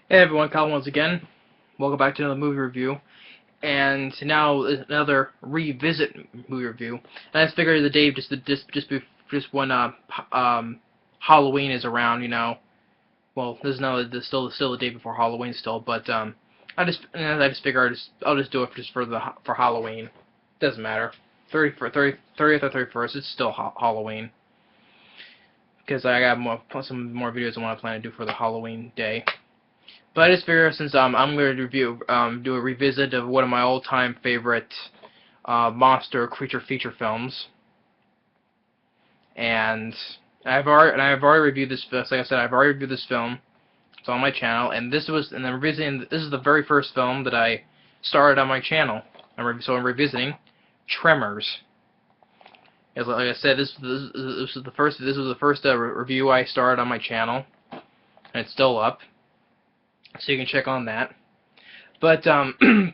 Hey everyone, Kyle once again. Welcome back to another movie review. And now another revisit movie review. And I just figured the day just when Halloween is around, Well, this is now still the day before Halloween still, but I just figure I'll just do it just for Halloween. Doesn't matter. 30th or 31st, it's still Halloween. Because I got some more videos I want to plan to do for the Halloween day. But I just figured since I'm going to do a revisit of one of my all-time favorite monster creature feature films, and I've already reviewed this. Like I said, I've already reviewed this film. It's on my channel, and this is the very first film that I started on my channel. So I'm revisiting Tremors. As like I said, this was the first review I started on my channel, and it's still up. So you can check on that. But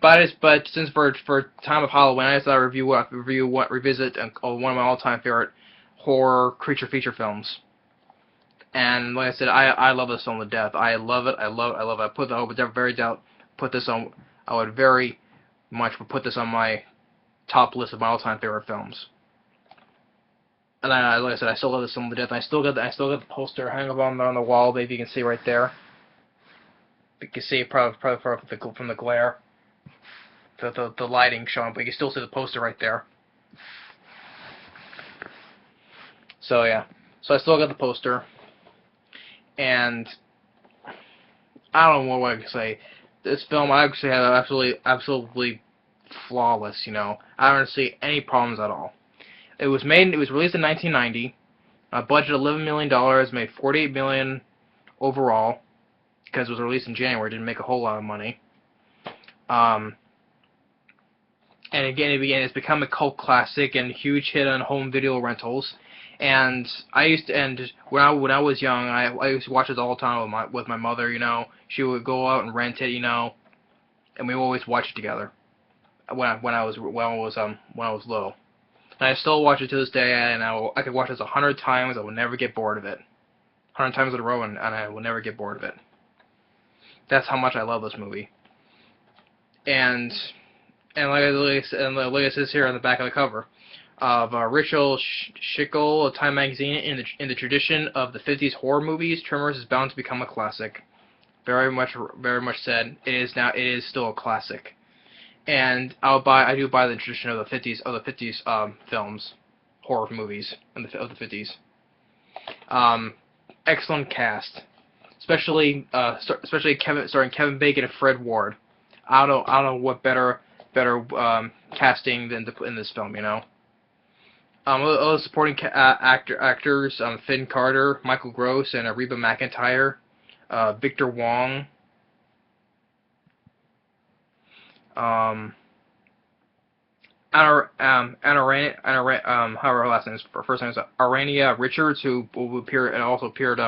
but since for time of Halloween, I decided to revisit one of my all-time favorite horror creature feature films. And like I said, I love this film to death. I love it. I love it. I would very much put this on my top list of my all-time favorite films. And like I said, I still love this film to death. I still got the poster hanging up on the wall. Maybe you can see right there. You can see it probably from the glare, the lighting showing, but you can still see the poster right there. So yeah, so I still got the poster, and I don't know what I can say. This film I actually had absolutely flawless. I don't see any problems at all. It was released in 1990. Budget $11 million, made $48 million overall. Because it was released in January, it didn't make a whole lot of money. And again, it's become a cult classic and a huge hit on home video rentals. And when I was young, I used to watch it all the time with my mother. She would go out and rent it, and we always watch it together. When I was little, and I still watch it to this day, and I could watch this 100 times. I will never get bored of it. 100 times in a row, and I will never get bored of it. That's how much I love this movie. And like it says here on the back of the cover, of Rachel Schickel of Time Magazine, in the tradition of the 50s horror movies, Tremors is bound to become a classic. Very much said. It is still a classic. And I do buy the tradition of the 50s films, horror movies of the 50s. Excellent cast. Especially starring Kevin Bacon and Fred Ward. I don't know what better casting than to put in this film. Other supporting actors: Finn Carter, Michael Gross, and Reba McEntire, Victor Wong. However, her last name is first name is Arania Richards, who also appeared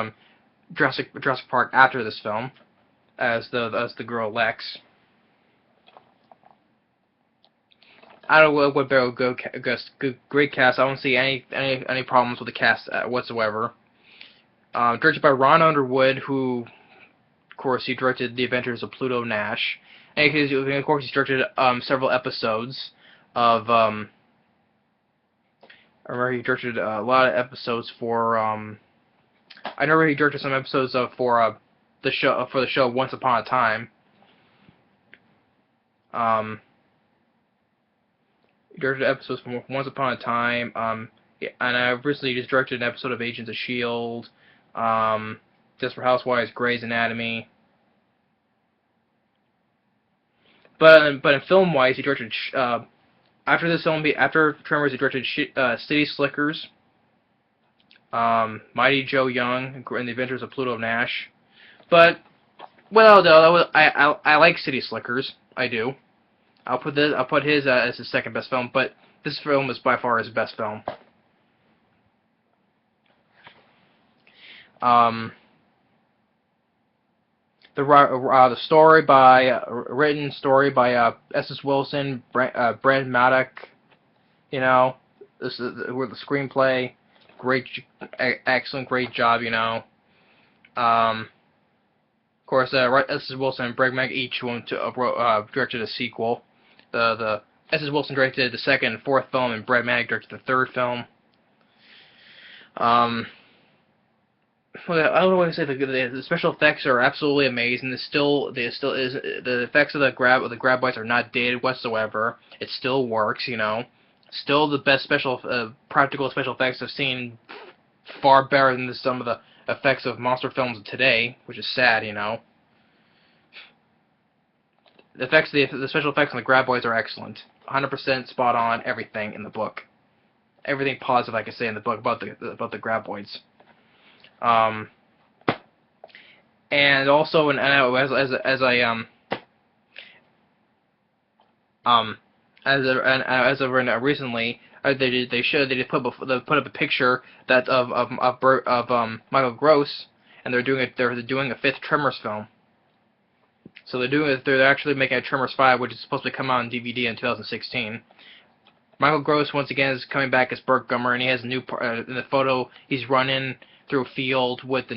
Jurassic Park after this film as the girl Lex. I don't know what better great cast. I don't see any problems with the cast whatsoever. Directed by Ron Underwood, who of course he directed The Adventures of Pluto Nash, and of course he directed several episodes of I remember he directed a lot of episodes for I know he directed some episodes for the show Once Upon a Time. He directed episodes from Once Upon a Time. Yeah, and I recently just directed an episode of Agents of Shield. Desperate Housewives, Grey's Anatomy. But in film wise, he directed after Tremors, he directed City Slickers. Mighty Joe Young and The Adventures of Pluto Nash. But I like City Slickers. I do. I'll put his as his second best film, but this film is by far his best film. The story written story by S.S. Wilson, Brent Maddock. This is where the screenplay. Excellent, great job. Of course, S.S. Wilson and Greg Meg each directed a sequel. The S.S. Wilson directed the second and fourth film, and Brett Mag directed the third film. Well, I don't want to say the special effects are absolutely amazing. The effects of the graboids are not dated whatsoever. It still works, you know. Still the best practical special effects I've seen. Far better than some of the effects of monster films of today, which is sad, you know. The special effects on the graboids are excellent. 100% spot on. Everything in the book. Everything positive I can say in the book about the graboids. And also, as of recently, they put up a picture of Michael Gross, and they're doing a fifth Tremors film. So they're actually making a Tremors 5, which is supposed to come out on DVD in 2016. Michael Gross once again is coming back as Burt Gummer, and he has a new in the photo. He's running through a field with the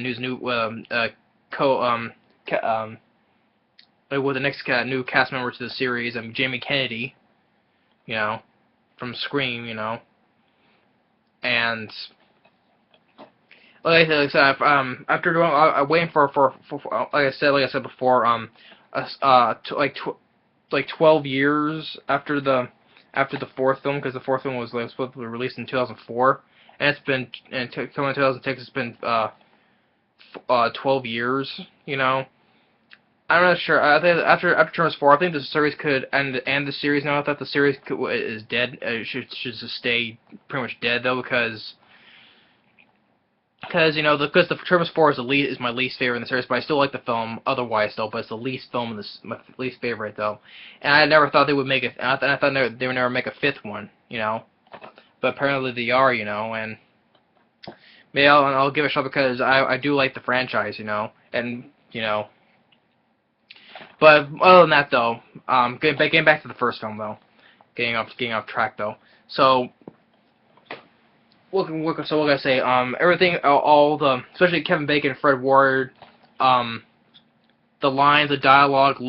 with the next new cast member to the series, Jamie Kennedy, you know, from Scream, you know, and like I said, after waiting for like I said before, like 12 years after the fourth film, because the fourth film was supposed to be released in 2004, and coming in 2006, it's been 12 years, you know. I'm not sure. I think after Tremors 4, I think the series could end the series now. I thought the series is dead. It should just stay pretty much dead though, because you know, because the Tremors 4 is my least favorite in the series, but I still like the film otherwise though. But it's the least film in this, my least favorite though. And I never thought they would make it. I thought they would never make a fifth one, you know. But apparently they are, you know, and maybe I'll give it a shot because I do like the franchise, you know, and you know. But other than that though, getting back to the first film though, getting off track though. So what can I say? Everything, especially Kevin Bacon and Fred Ward, the lines, the dialogue,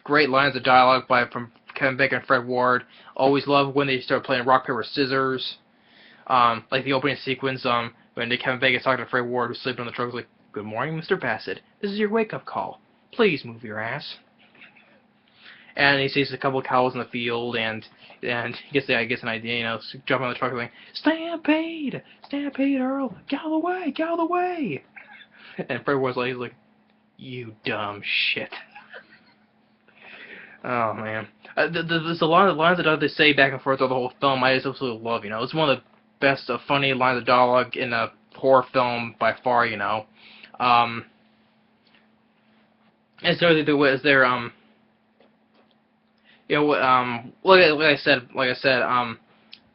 great lines of dialogue from Kevin Bacon and Fred Ward. Always love when they start playing rock paper scissors. Like the opening sequence, when Kevin Bacon's talking to Fred Ward, who's sleeping on the truck, he's like, "Good morning, Mr. Bassett. This is your wake-up call. Please move your ass." And he sees a couple of cows in the field, and he gets an idea, you know, jumping on the truck, going, "Stampede! Stampede, Earl! Get out of the way! Get out of the way!" And Fred Ward's like, "You dumb shit." Oh man, there's a lot of lines that they say back and forth throughout the whole film. I just absolutely love, you know. It's one of the best funny lines of dialogue in a horror film by far, you know. As their you know, like I said,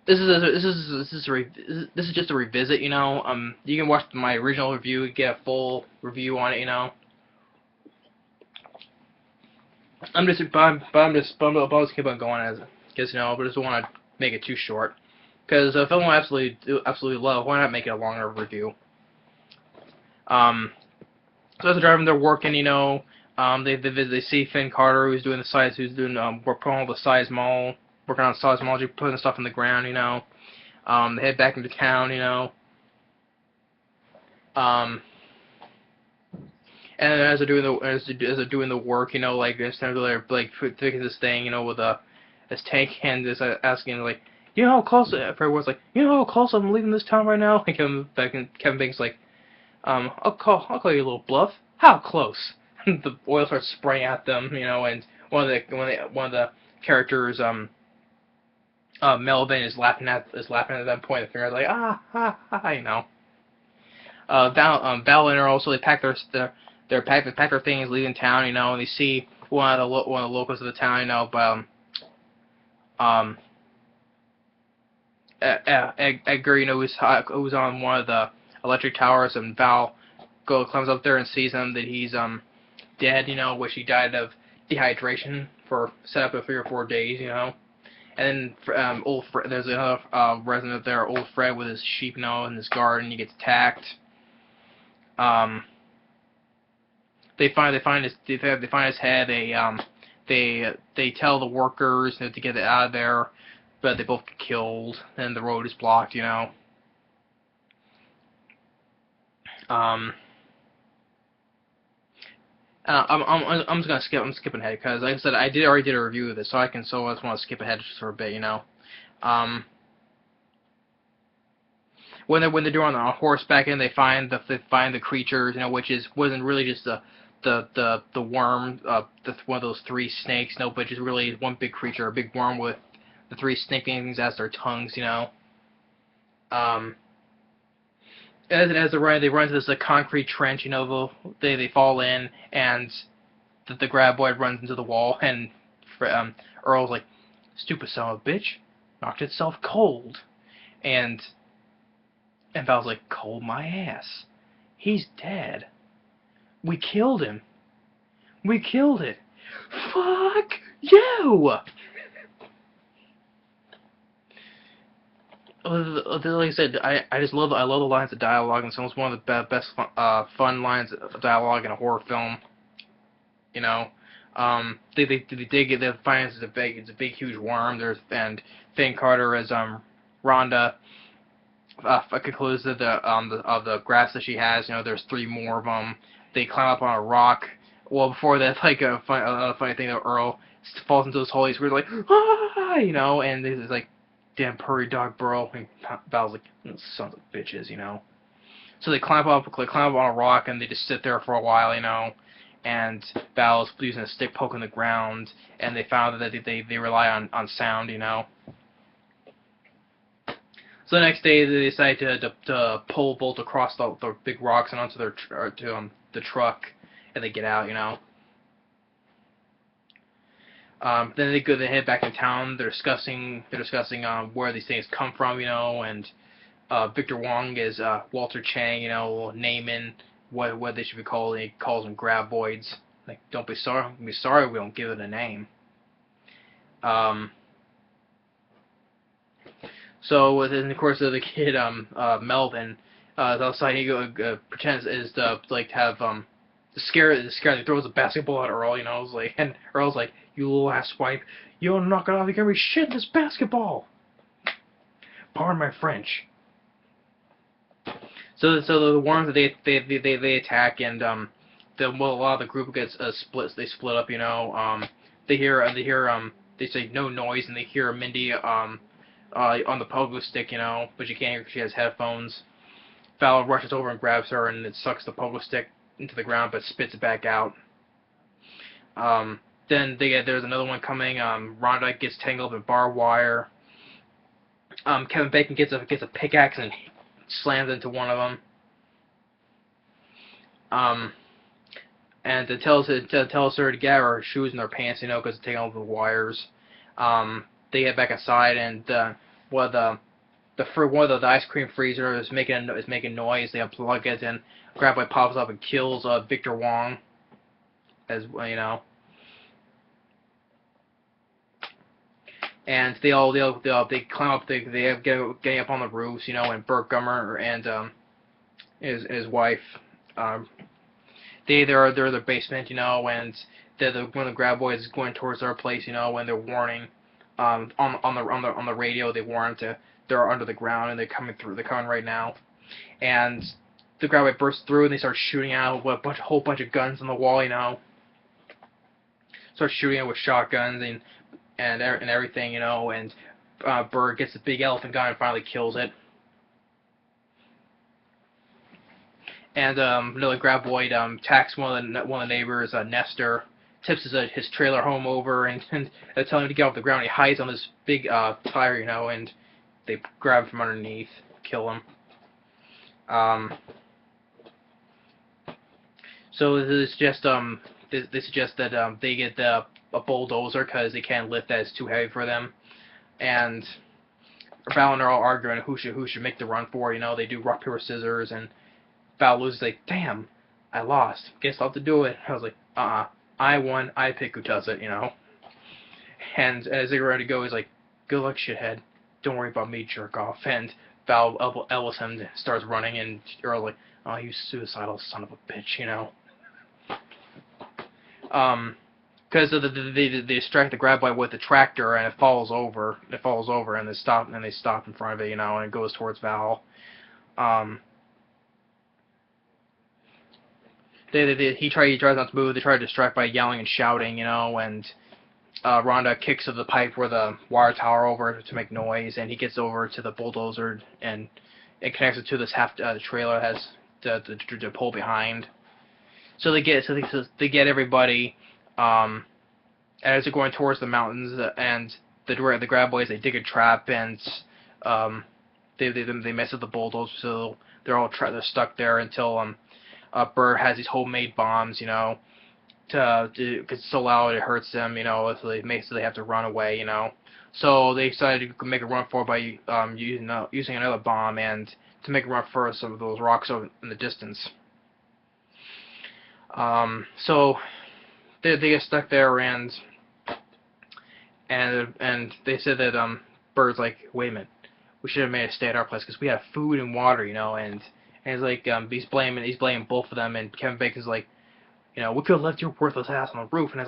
this is just a revisit, you know. You can watch my original review, get a full review on it, you know. I'll just keep on going as, because you know, but I just don't want to make it too short, because the film I absolutely love. Why not make it a longer review? So as they're driving, they're working, you know. They see Finn Carter, who's doing working on the seismology, working on seismology, putting stuff in the ground, you know. They head back into town, you know. And as they're doing the work, you know, like instead of like fixing this thing, you know, with this tank hand is asking like, "You know how close?" Everyone's like, "You know how close I'm leaving this town right now?" And Kevin Bacon's like, I'll call you a little bluff. How close?" The oil starts spraying at them, you know, and one of the characters, Melvin, is laughing at that point. The finger like, "Ah, ha, ha," you know. Val and her also, they pack their things, leaving town, you know, and they see one of the locals of the town, you know, but Edgar, you know, who's on one of the electric towers, and Val climbs up there and sees him, that he's dead, you know, which he died of dehydration for set up of 3 or 4 days, you know. And then there's another resident up there, old Fred, with his sheep, you know, in his garden. He gets attacked. they find his head. They tell the workers to get it out of there, but they both get killed, and the road is blocked. Um, I'm just gonna skip. I'm skipping ahead because, like I said, already did a review of this, so I just want to skip ahead just for a bit. Um, when they're doing on horseback and they find the creatures, which wasn't really just the worm, one of those three snakes, no, but just really one big creature, a big worm with the three snake things as their tongues. Um, as they run to this concrete trench, they fall in, and the graboid runs into the wall, and Earl's like, "Stupid son of a bitch, knocked itself cold," and Val's like, "Cold my ass, he's dead. We killed him. We killed it. Fuck you!" Like I said, I just I love the lines of dialogue, and it's one of the best fun lines of dialogue in a horror film. You know, they get the finance is it's a big huge worm. And Finn Carter as Rhonda concludes that of the grass that she has. There's three more of them. They climb up on a rock. Well, before that, like a funny thing, that Earl falls into this hole. He's weird, like, ah, and he's like, damn prairie dog, bro. And Val's like, sons of bitches. So they climb up on a rock, and they just sit there for a while. And Val's using a stick poking the ground, and they found that they rely on sound. So the next day they decide to pole vault across the big rocks and onto the truck, and they get out. Then they head back in town. They're discussing where these things come from, and Victor Wong is Walter Chang, naming what they should be called. He calls them graboids. Like, don't be sorry. We don't give it a name. So within the course of the kid, Melvin, outside he pretends is to like have scare. He throws a basketball at Earl. And Earl's like, "You little ass wipe, you don't knock it off. You can be shit in this basketball." Pardon my French. So the worms that they attack, and a lot of the group gets split. They split up. They say no noise, and they hear Mindy on the pogo stick, but you can't hear because she has headphones. Val rushes over and grabs her, and it sucks the pogo stick into the ground, but spits it back out. Then there's another one coming. Rhonda gets tangled in barbed wire. Kevin Bacon gets a pickaxe and slams into one of them. And it tells her to get her shoes in her pants, because it's taking all the wires. They get back inside, and one of the ice cream freezer is making noise. They unplug it, and Graboid pops up and kills Victor Wong, as And they climb up. They getting up on the roofs, and Burt Gummer and his wife, they're in the basement, and one of the graboids is going towards their place, when they're warning, on the radio they warn they're under the ground and they're coming right now, and the graboid bursts through and they start shooting out a whole bunch of guns on the wall, start shooting it with shotguns and everything, and Bird gets the big elephant gun and finally kills it. And another graboid attacks one of the neighbors, Nestor, tips his trailer home over, and telling him to get off the ground. He hides on this big tire, and they grab him from underneath, kill him. So they suggest that they get a bulldozer because they can't lift that; it's too heavy for them. And Val and Earl arguing who should make the run for it. They do rock paper scissors, and Val loses. Like, damn, I lost. Guess I'll have to do it. I was like, I won. I pick who does it. And as they were ready to go, he's like, good luck, shithead. Don't worry about me, jerk off. And Val elbows him, starts running, and Earl's like, oh, you suicidal son of a bitch. Because they distract the graboid with the tractor, and it falls over. It falls over, and they stop in front of it, you know, and it goes towards Val. Um, he tries not to move. They try to distract by yelling and shouting, you know, and Rhonda kicks of the pipe where the wire tower over to make noise, and he gets over to the bulldozer and it connects it to this trailer that has the pole behind. So they get everybody. As they're going towards the mountains, and the graboids, they dig a trap, and they mess with the bulldozer, so they're stuck there until Bert has these homemade bombs, you know, because it's so loud it hurts them, you know, so they have to run away, you know. So they decided to make a run for it by using another bomb, and to make a run for some of those rocks over in the distance. So they get stuck there, and they said that Bird's like, wait a minute, we should have made a stay at our place because we have food and water, you know, and he's like, he's blaming both of them, and Kevin Bacon's like, you know, we could have left your worthless ass on the roof, and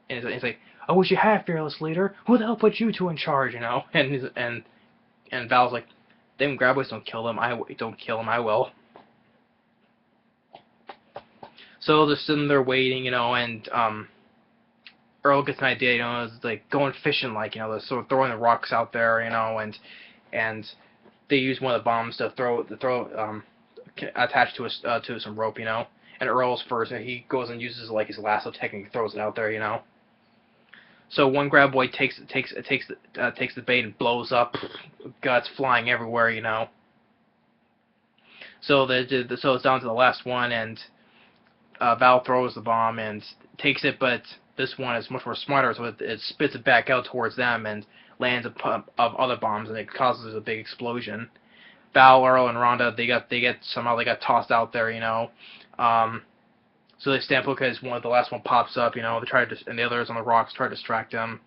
he's like, I wish you had, fearless leader. Who the hell put you two in charge, you know? And Val's like, them graboids don't kill them. Don't kill them. I will. So they're sitting there waiting, you know, and Earl gets an idea, you know, it's like going fishing, like, you know, they're sort of throwing the rocks out there, you know, and they use one of the bombs to throw attached to some rope, you know. And Earl's first, and he goes and uses like his lasso technique, throws it out there, you know. So one graboid takes the bait and blows up, guts flying everywhere, you know. So it's down to the last one, and Val throws the bomb and takes it, but this one is much more smarter, so it spits it back out towards them and lands a pump of other bombs, and it causes a big explosion. Val, Earl, and Rhonda, they got tossed out there, you know. So they stand put because the last one pops up, you know. They try to, and the others on the rocks try to distract them.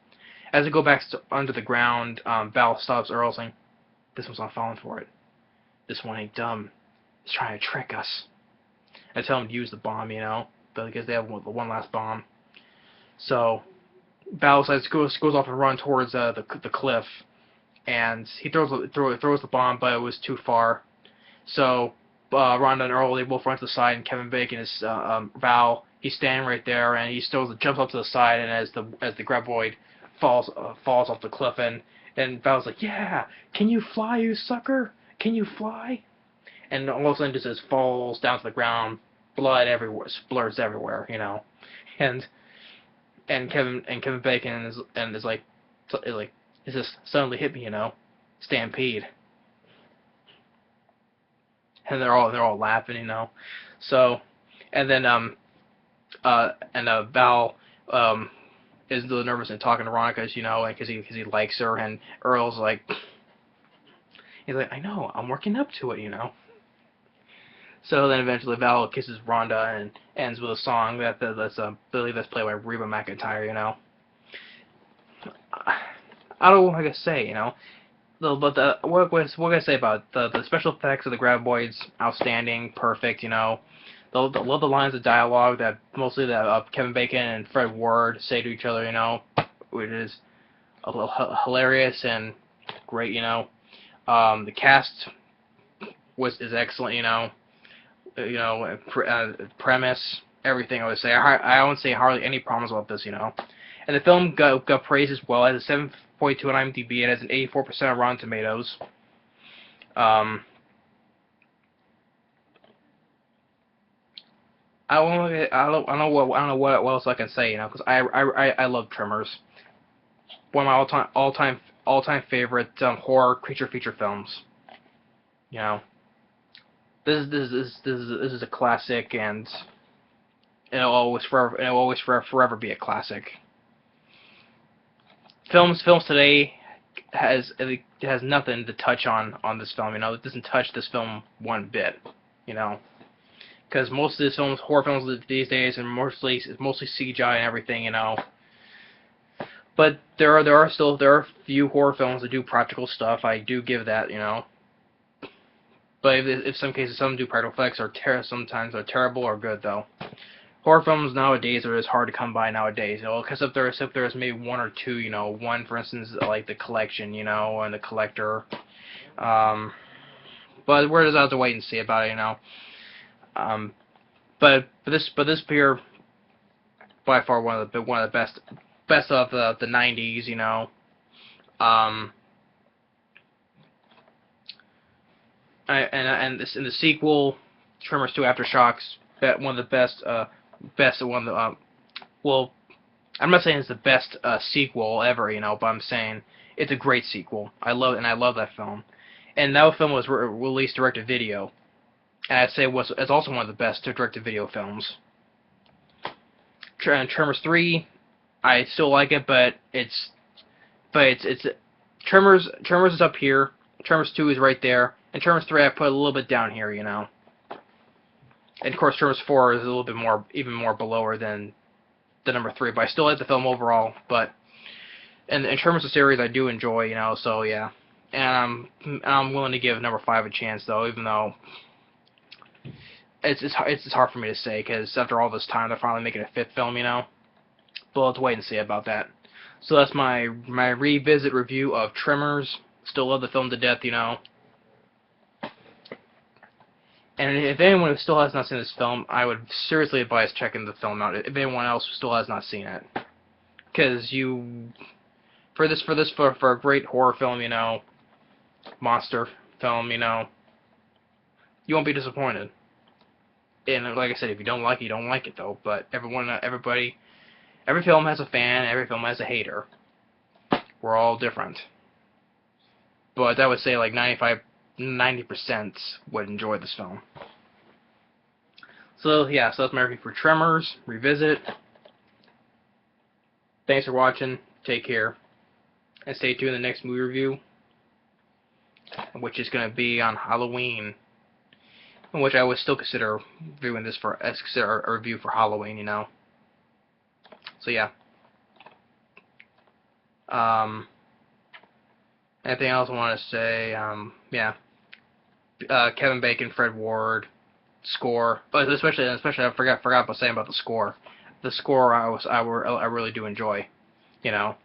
As they go back under the ground, Val stops Earl, saying, "This one's not falling for it. This one ain't dumb. It's trying to trick us." I tell him to use the bomb, you know, because they have one last bomb. So Val goes off and run towards the cliff, and he throws the bomb, but it was too far. So Rhonda and Earl, they both run to the side, and Kevin Bacon is Val. He's standing right there, and he jumps up to the side, and as the graboid falls off the cliff, and Val's like, "Yeah, can you fly, you sucker? Can you fly?" And all of a sudden, just falls down to the ground, blood everywhere, splurts everywhere, you know, and Kevin Bacon is like, it just suddenly hit me, you know, stampede. And they're all laughing, you know. So, and then Val is a little nervous and talking to Veronica, you know, because he likes her, and Earl's like, he's like, I know, I'm working up to it, you know. So then eventually Val kisses Rhonda and ends with a song that's played by Reba McEntire, you know. I don't know what I can say, you know. But what can I say about the special effects of the graboids? Outstanding, perfect, you know. Love the lines of dialogue that mostly that Kevin Bacon and Fred Ward say to each other, you know, which is a little hilarious and great, you know. The cast is excellent, you know. Premise, everything. I would say I wouldn't say hardly any problems about this, you know. And the film got praise as well. It has a 7.2 on IMDb. It has an 84% on Rotten Tomatoes. I don't know what else I can say, you know, because I love Tremors. One of my all time favorite horror creature feature films. You know, this is a classic, and it'll always forever be a classic. Films today has nothing to touch on this film. You know, it doesn't touch this film one bit. You know, because most of these horror films these days, are mostly CGI and everything. You know, but there are few horror films that do practical stuff. I do give that. You know, but if some cases some do practical effects sometimes are terrible or good though. horror films nowadays are just hard to come by nowadays. Because if there's maybe one or two, one for instance like The Collection, and The Collector. Um, but we're just have to wait and see about it. Um, but this beer by far one of the best of the 90s. Um, and the sequel, Tremors 2 Aftershocks, one of the best one. Well, I'm not saying it's the best sequel ever, but I'm saying it's a great sequel. I love that film, and that film was released direct to video, and I'd say it's also one of the best direct to video films. Tremors 3, I still like it, but it's Tremors is up here, Tremors 2 is right there, and Tremors 3 I put a little bit down here, And of course Tremors 4 is a little bit more, even more below than the number 3, but I still like the film overall. But in terms of series, I do enjoy, So yeah, and I'm willing to give number 5 a chance, though, even though it's hard for me to say, because after all this time, they're finally making a 5th film, But let's wait and see about that. So that's my revisit review of Tremors. Still love the film to death, And if anyone still has not seen this film, I would seriously advise checking the film out. If anyone else still has not seen it, because for a great horror film, monster film, you won't be disappointed. And like I said, if you don't like it, you don't like it, though. But every film has a fan, every film has a hater. We're all different. But I would say like 90% would enjoy this film. So yeah, so that's my review for Tremors Revisit. Thanks for watching. Take care, and stay tuned in the next movie review, which is going to be on Halloween, which I would still consider viewing this a review for Halloween, So yeah. Anything else I want to say? Yeah. Kevin Bacon, Fred Ward, score, but especially I forgot about saying about the score. The score I really do enjoy, because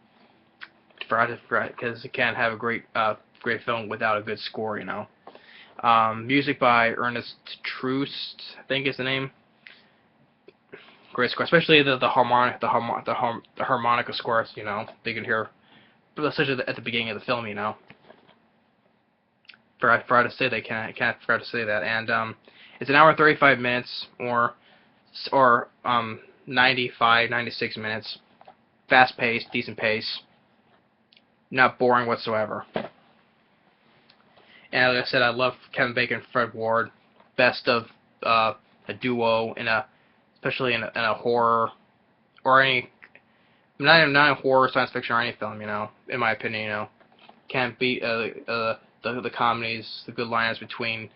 you can't have a great film without a good score, Music by Ernest Troost, I think is the name. Great score, especially the harmonica scores, they can hear, especially at the beginning of the film, Forgot to say forgot to say that, and it's an hour and 35 minutes, or 96 minutes, fast paced, decent pace, not boring whatsoever. And like I said, I love Kevin Bacon, Fred Ward, best of a duo especially in a horror or any, not a horror, science fiction, or any film, in my opinion, can't beat the comedies, the good lines between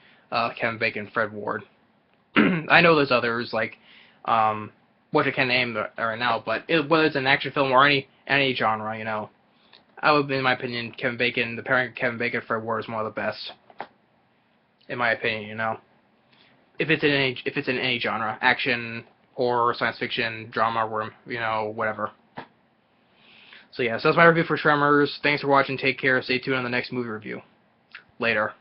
Kevin Bacon and Fred Ward. I know there's others, like, which I can't name right now, but whether it's an action film or any genre, I would, in my opinion, the pairing of Kevin Bacon and Fred Ward is one of the best, in my opinion, If it's in any genre, action, horror, science fiction, drama, whatever. So yeah, so that's my review for Tremors. Thanks for watching. Take care. Stay tuned on the next movie review. Later.